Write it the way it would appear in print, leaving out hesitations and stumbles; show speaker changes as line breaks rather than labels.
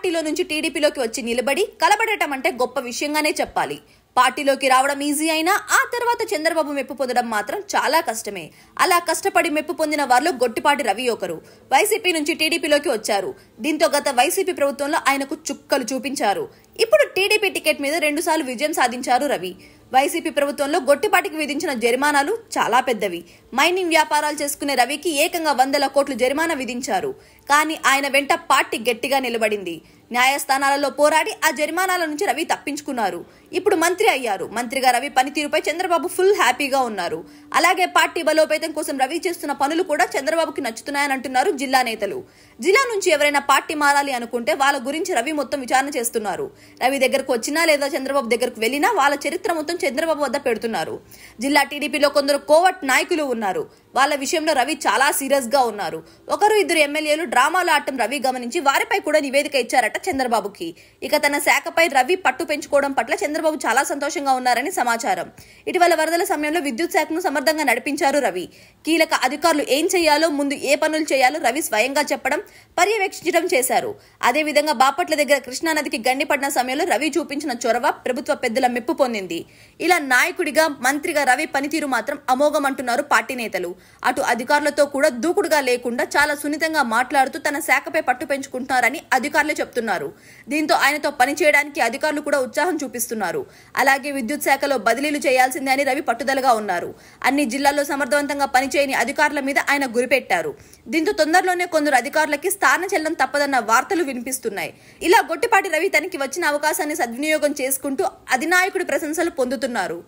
పార్టీలో నుంచి టీడీపీలోకి వచ్చి నిలబడి కలబడటం అంటే గొప్ప విషయంగానే చెప్పాలి. పార్టీలోకి రావడం ఈజీ అయినా ఆ తర్వాత చంద్రబాబు మెప్పు పొందడం మాత్రం చాలా కష్టమే. అలా కష్టపడి మెప్పు పొందిన వారిలో గొట్టిపాటి రవి ఒకరు. వైసీపీ నుంచి టీడీపీలోకి వచ్చారు. దీంతో గత వైసీపీ ప్రభుత్వంలో ఆయనకు చుక్కలు చూపించారు. ఇప్పుడు టీడీపీ టికెట్ మీద 2 సార్లు విజయం సాధించారు రవి. వైసీపీ ప్రభుత్వంలో గొట్టిపాటికి విధించిన జరిమానాలు చాలా పెద్దవి. మైనింగ్ వ్యాపారాలు చేసుకునే రవికి ఏకంగా 100 కోట్లు జరిమానా విధించారు. కానీ ఆయన వెంట పార్టీ గట్టిగా నిలబడింది. న్యాయస్థానాలలో పోరాడి ఆ జరిమానాల నుంచి రవి తప్పించుకున్నారు. ఇప్పుడు మంత్రి అయ్యారు. మంత్రిగా రవి పనితీరుపై చంద్రబాబు ఫుల్ హ్యాపీగా ఉన్నారు. అలాగే పార్టీ బలోపేతం కోసం రవి చేస్తున్న పనులు కూడా చంద్రబాబుకి నచ్చుతున్నాయని అంటున్నారు జిల్లా నేతలు. జిల్లా నుంచి ఎవరైనా పార్టీ మారాలి అనుకుంటే వాళ్ళ గురించి రవి మొత్తం విచారణ చేస్తున్నారు. రవి దగ్గరకు వచ్చినా లేదా చంద్రబాబు దగ్గరకు వెళ్ళినా వాళ్ళ చరిత్ర మొత్తం చంద్రబాబు వద్ద పెడుతున్నారు. జిల్లా టీడీపీలో కొందరు కోవట్ నాయకులు ఉన్నారు. వాళ్ళ విషయంలో రవి చాలా సీరియస్ గా ఉన్నారు. 1-2 ఎమ్మెల్యేలు డ్రామాలు ఆడటం రవి గమనించి వారిపై కూడా నివేదిక ఇచ్చారట చంద్రబాబుకి. ఇక తన శాఖపై రవి పట్టు పెంచుకోవడం పట్ల చంద్రబాబు చాలా సంతోషంగా ఉన్నారని సమాచారం. ఇటీవల వరదల సమయంలో విద్యుత్ శాఖను సమర్థంగా నడిపించారు రవి. కీలక అధికారులు ఏం చేయాలో, ముందు ఏ పనులు చేయాలో రవి స్వయంగా చెప్పడం, పర్యవేక్షించడం చేశారు. అదేవిధంగా బాపట్ల దగ్గర కృష్ణానదికి గండిపడిన సమయంలో రవి చూపించిన చొరవ ప్రభుత్వ పెద్దల మెప్పు పొందింది. ఇలా నాయకుడిగా, మంత్రిగా రవి పనితీరు మాత్రం అమోఘం అంటున్నారు పార్టీ నేతలు. అటు అధికారులతో కూడా దూకుడుగా లేకుండా చాలా సున్నితంగా మాట్లాడుతూ తన శాఖపై పట్టు పెంచుకుంటున్నారని అధికారులే చెప్తున్నారు. దీంతో ఆయనతో పనిచేయడానికి అధికారులు కూడా ఉత్సాహం చూపిస్తున్నారు. అలాగే విద్యుత్ శాఖలో బదిలీలు చేయాల్సిందే అని రవి పట్టుదలగా ఉన్నారు. అన్ని జిల్లాల్లో సమర్థవంతంగా పనిచేయని అధికారుల మీద ఆయన గురిపెట్టారు. దీంతో తొందరలోనే కొందరు అధికారులకి స్థాన చెల్లడం తప్పదన్న వార్తలు వినిపిస్తున్నాయి. ఇలా గొట్టిపాటి రవి తనకి వచ్చిన అవకాశాన్ని సద్వినియోగం చేసుకుంటూ అధినాయకుడి ప్రశంసలు పొందుతున్నారు.